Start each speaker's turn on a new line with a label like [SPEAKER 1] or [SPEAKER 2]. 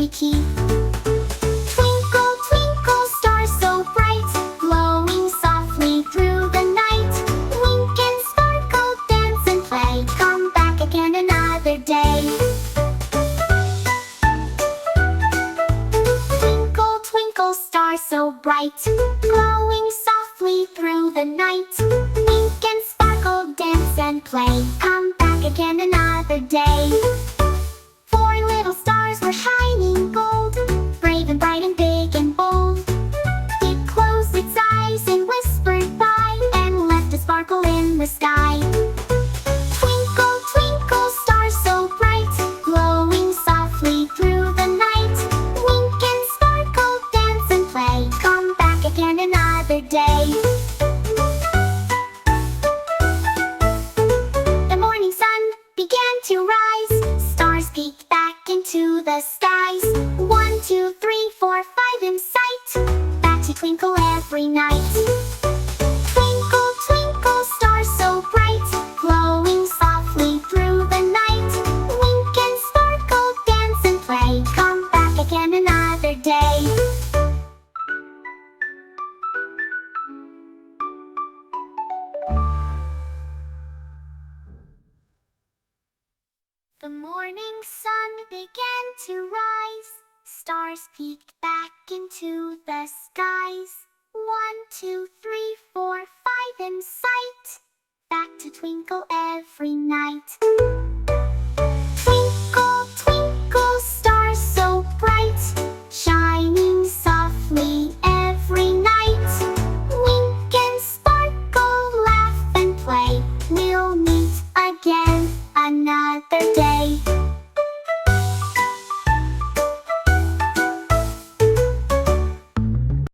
[SPEAKER 1] we keep. Twinkle, twinkle, star so bright, glowing softly through the night. Wink and sparkle, dance and play, come back again another day. Twinkle, twinkle, star so bright, glowing softly through the night. Wink and sparkle, dance and play, come back again another day. Four little stars were shining gold, brave and bright and big and bold. It closed its eyes and whispered bye, and left a sparkle in the sky. Twinkle, twinkle, star so bright, glowing softly through the night. Wink and sparkle, dance and play, come back again another day. The morning sun began to rise, stars peeked back into the skies. 1, 2, 3, 4, 5 in sight, back to twinkle every night. Twinkle, twinkle, star so bright, glowing softly through the night. Wink and sparkle, dance and play, come back again another day. The morning sun began to rise, stars peeked back into the skies. 1, 2, 3, 4, 5 in sight, back to twinkle every night.